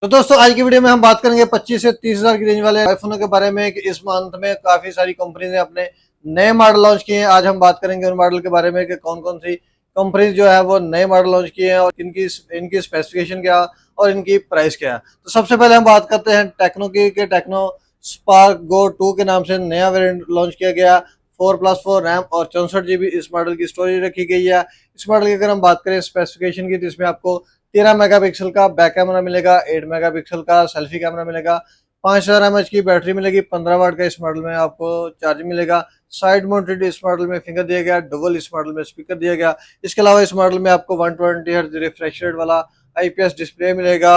तो दोस्तों आज की वीडियो में हम बात करेंगे 25 से 30 हज़ार की रेंज वाले आईफोनों के बारे में कि इस मंथ में काफी सारी कंपनी ने अपने नए मॉडल लॉन्च किए हैं। आज हम बात करेंगे उन मॉडल के बारे में कि कौन कौन सी कंपनी जो है वो नए मॉडल लॉन्च किए हैं और इनकी इनकी स्पेसिफिकेशन क्या और इनकी प्राइस क्या है। तो सबसे पहले हम बात करते हैं टेक्नो की कि टेक्नो स्पार्क गो 2 के नाम से नया वेरिएंट लॉन्च किया गया। 4+4 रैम और 64 GB इस मॉडल की स्टोरेज रखी गई है। इस मॉडल की अगर हम बात करें स्पेसिफिकेशन की तो इसमें आपको 13 मेगापिक्सल का बैक कैमरा मिलेगा, 8 मेगापिक्सल का सेल्फी कैमरा मिलेगा, 5000 mAh की बैटरी मिलेगी, 15 वाट का इस मॉडल में आपको चार्ज मिलेगा। साइड माउंटेड इस मॉडल में फिंगर दिया गया, डबल इस मॉडल में स्पीकर दिया गया। इसके अलावा इस मॉडल में आपको 120 हर्ट्ज रिफ्रेश रेट वाला IPS डिस्प्ले मिलेगा,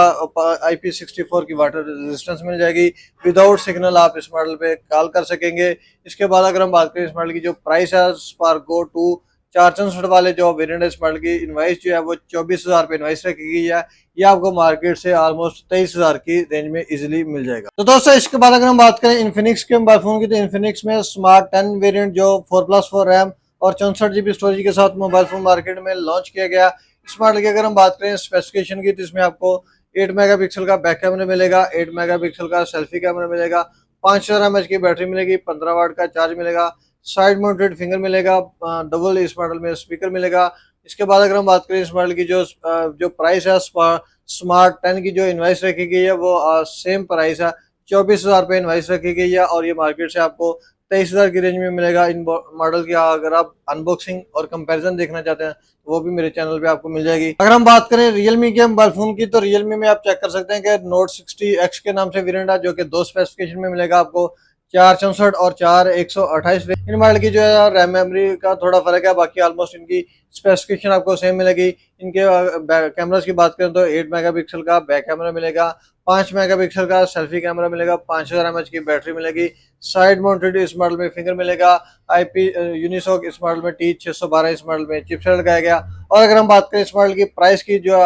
IP64 की वाटर रेजिस्टेंस मिल जाएगी। विदाउट सिग्नल आप इस मॉडल पे कॉल कर सकेंगे। इसके बाद अगर हम बात करें इस मॉडल की जो प्राइस है स्पार्क गो 2 464 वाले जो वेरिएंट है इस मॉडल की इनवाइस जो है वो 24,000 पे इनवाइस रखी गई है। ये आपको मार्केट से ऑलमोस्ट 23,000 की रेंज में इजीली मिल जाएगा। तो दोस्तों इसके बाद अगर हम बात करें इन्फिनिक्स के मोबाइल फोन की तो इन्फिनिक्स में स्मार्ट 10 वेरिएंट जो 4+4 रैम और 64 GB स्टोरेज के साथ मोबाइल फोन मार्केट में लॉन्च किया गया। इस मॉडल की अगर हम बात करें स्पेसिफिकेशन की तो इसमें आपको 8 मेगापिक्सल का बैक कैमरा मिलेगा, 8 मेगापिक्सल का सेल्फी कैमरा मिलेगा, 5000 mAh की बैटरी मिलेगी, 15 वाट का चार्ज मिलेगा, साइड माउंटेड फिंगर मिलेगा, डबल इस मॉडल में स्पीकर मिलेगा। इसके बाद अगर हम बात करें इस मॉडल की जो प्राइस है स्मार्ट 10 की जो इनवाइस रखी गई है वो सेम प्राइस है, 24,000 पे इनवाइस रखी गई है और ये मार्केट से आपको 23,000 की रेंज में मिलेगा। इन मॉडल की अगर आप अनबॉक्सिंग और कंपैरिजन देखना चाहते हैं तो वो भी मेरे चैनल पे आपको मिल जाएगी। अगर हम बात करें रियलमी के मोबाइल फोन की तो रियलमी में आप चेक कर सकते हैं कि नोट 60X के नाम से वेरिएंट है जो कि दो स्पेसिफिकेशन में मिलेगा आपको, 464 और 4128। इन मॉडल की जो है रैम मेमोरी का थोड़ा फर्क है, बाकी ऑलमोस्ट इनकी स्पेसिफिकेशन आपको सेम मिलेगी। इनके कैमरास की बात करें तो 8 मेगापिक्सल का बैक कैमरा मिलेगा, 5 मेगापिक्सल का सेल्फी कैमरा मिलेगा, 5000 mAh की बैटरी मिलेगी, साइड माउंटेड इस मॉडल में फिंगर मिलेगा, IP यूनिसॉक इस मॉडल में T612 इस मॉडल में चिपसेट लगाया गया। और अगर हम बात करें इस मॉडल की प्राइस की जो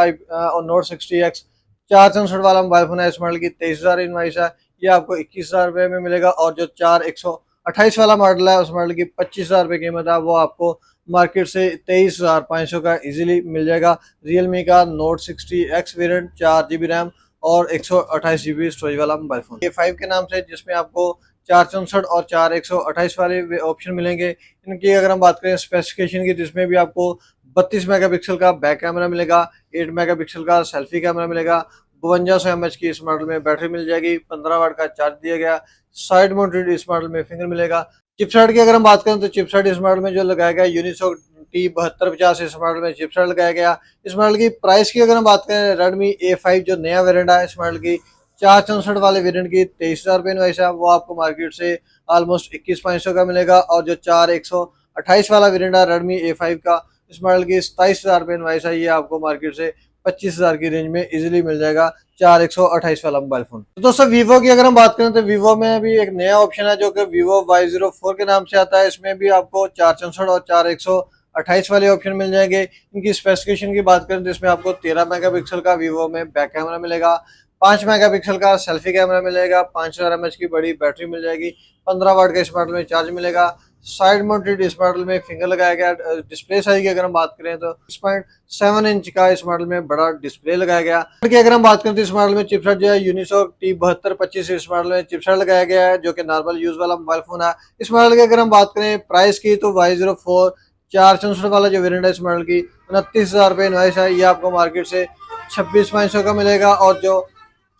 नोट 60X 464 वाला मोबाइल फोन है इस मॉडल की 23,000 इनवाइस है, ये आपको 21,000 रुपये में मिलेगा। और जो 4128 वाला मॉडल है उस मॉडल की 25,000 रुपये कीमत है, वो आपको मार्केट से 23,500 का इजीली मिल जाएगा। रियलमी का note 60X variant 4 GB RAM और 128 GB स्टोरेज वाला मोबाइल फोन A5 के नाम से, जिसमें आपको 464 और 4128 वाले ऑप्शन मिलेंगे। इनकी अगर हम बात करें स्पेसिफिकेशन की, जिसमें भी आपको 32 मेगापिक्सल का बैक कैमरा मिलेगा, 8 मेगापिक्सल का सेल्फी कैमरा मिलेगा, 5200 mAh की इस मॉडल में बैटरी मिल जाएगी, 15 वाट का चार्ज दिया गया, साइड माउंटेड इस मॉडल में फिंगर मिलेगा। चिपसेट की अगर हम बात करें तो चिपसेट इस मॉडल में जो लगाया गया यूनिसॉक T7250 इस मॉडल में चिपसेट लगाया गया। इस मॉडल की प्राइस की अगर हम बात करें Redmi A5 जो नया वेरिएंट है इस मॉडल की 464 वाले वेरिएंट की 23,000 रुपये इनवाइस है, वो आपको मार्केट से ऑलमोस्ट 21,500 का मिलेगा। और जो 4128 वाला वेरिएंट है Redmi A5 का इस मॉडल की 27,000 रुपये इनवाइस है, ये आपको मार्केट से 25,000 की रेंज में इजीली मिल जाएगा 4128 वाला मोबाइल फोन। तो दोस्तों वीवो की अगर हम बात करें तो वीवो में भी एक नया ऑप्शन है जो कि वीवो Y04 के नाम से आता है। इसमें भी आपको 464 और 4128 वाले ऑप्शन मिल जाएंगे। इनकी स्पेसिफिकेशन की बात करें तो इसमें आपको 13 मेगापिक्सल का वीवो में बैक कैमरा मिलेगा, 5 मेगापिक्सल का सेल्फी कैमरा मिलेगा, 5000 mAh की बड़ी बैटरी मिल जाएगी, 15 वाट का इस मॉडल में चार्ज मिलेगा, साइड माउंटेड इस मॉडल में फिंगर लगाया गया। डिस्प्ले साइज की अगर हम बात करें तो 6.7 इंच का इस मॉडल में बड़ा डिस्प्ले लगाया गया। अगर हम बात करें तो इस मॉडल में चिपसेट जो है यूनिसॉक T7225 इस मॉडल में चिपसेट लगाया गया है जो कि नॉर्मल यूज वाला मोबाइल फोन है। इस मॉडल की अगर हम बात करें प्राइस की तो Y04 464 वाला जो वेरिएंट है इस मॉडल की 29,000 रुपये इनवाइस है, ये आपको मार्केट से 26,500 का मिलेगा। और जो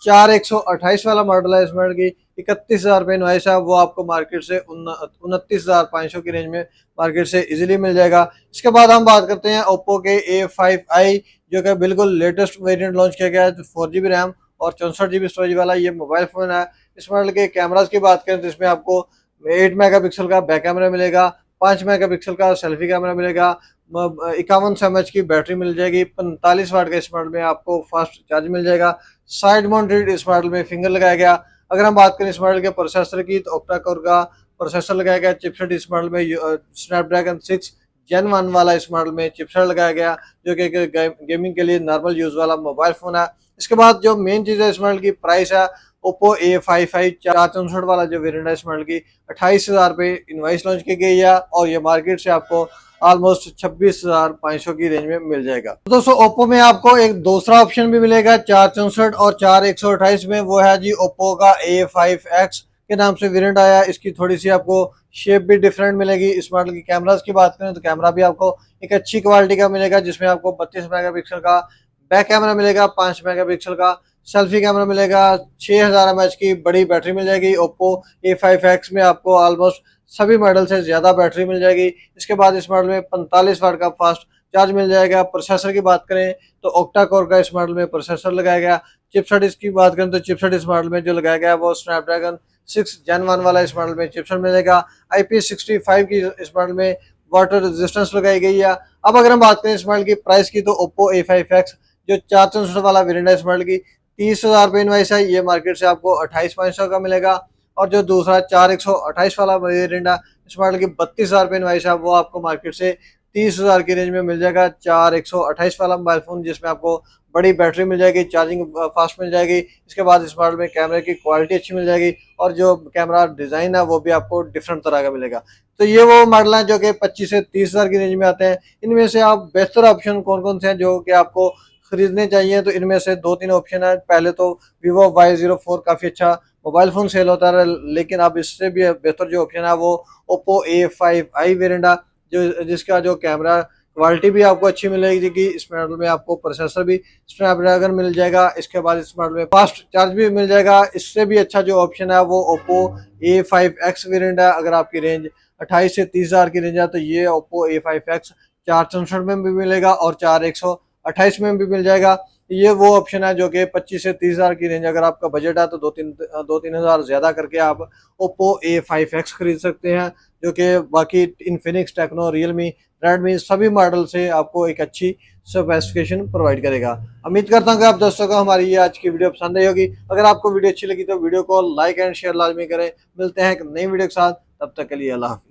4128 वाला मॉडल है इस मॉडल की 31,000 रुपये इनवाइस है, वो आपको मार्केट से 29,500 की रेंज में मार्केट से इजीली मिल जाएगा। इसके बाद हम बात करते हैं ओप्पो के A5i जो कि बिल्कुल लेटेस्ट वेरिएंट लॉन्च किया गया है, 4 GB रैम और 64 GB स्टोरेज वाला ये मोबाइल फोन है। इस मॉडल के कैमराज की बात करें तो इसमें आपको 8 मेगापिक्सल का बैक कैमरा मिलेगा, 5 मेगापिक्सल का सेल्फी कैमरा मिलेगा, 5100 mAh की बैटरी मिल जाएगी, 45 वाट का इस मॉडल में आपको फास्ट चार्ज मिल जाएगा, साइड माउंटेड इस मॉडल में फिंगर लगाया गया। अगर हम बात करें इस मॉडल के प्रोसेसर की तो ऑक्टा कोर का प्रोसेसर लगाया गया। चिपसेट इस मॉडल में स्नैपड्रैगन 6 Gen 1 वाला इस मॉडल में चिपसेट लगाया गया जो कि गेमिंग के लिए नॉर्मल यूज वाला मोबाइल फोन है। इसके बाद जो मेन चीज़ है इस मॉडल की प्राइस है, ओप्पो A55 464 वाला जो वेरिएंट है इस मॉडल की 28,000 रुपये इनवाइस लॉन्च की गई है और ये मार्केट से आपको ऑलमोस्ट 26,500 की रेंज में मिल जाएगा। तो दोस्तों ओप्पो में आपको एक दूसरा ऑप्शन भी मिलेगा 464 और 4128 में, वो है जी ओप्पो का A5X के नाम से वेरिएंट आया। इसकी थोड़ी सी आपको शेप भी डिफरेंट मिलेगी। इस मॉडल की कैमरास की बात करें तो कैमरा भी आपको एक अच्छी क्वालिटी का मिलेगा, जिसमें आपको 32 मेगापिक्सल का बैक कैमरा मिलेगा, 5 मेगापिक्सल का सेल्फी कैमरा मिलेगा, 6000 mAh की बड़ी बैटरी मिल जाएगी। ओप्पो A5X में आपको ऑलमोस्ट सभी मॉडल से ज़्यादा बैटरी मिल जाएगी। इसके बाद इस मॉडल में 45 वाट का फास्ट चार्ज मिल जाएगा। प्रोसेसर की बात करें तो ऑक्टा कोर का इस मॉडल में प्रोसेसर लगाया गया। चिपसेट इसकी बात करें तो चिपसेट इस मॉडल में जो लगाया गया है वो स्नैपड्रैगन 6 Gen 1 वाला इस मॉडल में चिपसेट मिलेगा। IP65 की इस मॉडल में वाटर रेजिस्टेंस लगाई गई है। अब अगर हम बात करें इस मॉडल की प्राइस की तो ओप्पो A5X जो 464 वाला वेरिएंट है इस मॉडल की 30,000 रुपये इनवाइस है। ये मार्केट से आपको 28,500 का मिलेगा। और जो दूसरा 4128 वाला वेरिएंट है इस मॉडल की 32,000 रुपये इनवाइस है, वो आपको मार्केट से 30,000 की रेंज में मिल जाएगा। 4128 वाला मोबाइल फोन जिसमें आपको बड़ी बैटरी मिल जाएगी, चार्जिंग फास्ट मिल जाएगी। इसके बाद इस मॉडल में कैमरे की क्वालिटी अच्छी मिल जाएगी और जो कैमरा डिजाइन है वो भी आपको डिफरेंट तरह का मिलेगा। तो ये वो मॉडल है जो कि 25 से 30,000 की रेंज में आते हैं। इनमें से आप बेहतर ऑप्शन कौन कौन से हैं जो कि आपको खरीदने चाहिए, तो इनमें से 2-3 ऑप्शन है। पहले तो Vivo Y04 काफी अच्छा मोबाइल फोन सेल होता है, लेकिन अब इससे भी बेहतर जो ऑप्शन है वो Oppo A5i वेरिएंट है, जो जिसका जो कैमरा क्वालिटी भी आपको अच्छी मिलेगी। इस मॉडल में आपको प्रोसेसर भी स्नैपड्रैगन मिल जाएगा। इसके बाद इस मॉडल में फास्ट चार्ज भी मिल जाएगा। इससे भी अच्छा जो ऑप्शन है वो Oppo A5X वेरिएंट है। अगर आपकी रेंज 28 से 30,000 की रेंज है तो ये Oppo A5X 464 में भी मिलेगा और 4128 में भी मिल जाएगा। ये वो ऑप्शन है जो कि 25 से 30,000 की रेंज, अगर आपका बजट है तो 2-3 हज़ार ज़्यादा करके आप Oppo A5X खरीद सकते हैं, जो कि बाकी इन्फिनिक्स, टेक्नो, रियलमी, रेडमी सभी मॉडल से आपको एक अच्छी स्पेसिफिकेशन प्रोवाइड करेगा। उम्मीद करता हूँ कि आप दोस्तों को हमारी ये आज की वीडियो पसंद आई होगी। अगर आपको वीडियो अच्छी लगी तो वीडियो को लाइक एंड शेयर लाजमी करें। मिलते हैं एक नई वीडियो के साथ, तब तक के लिए अल्लाह हाफिज़।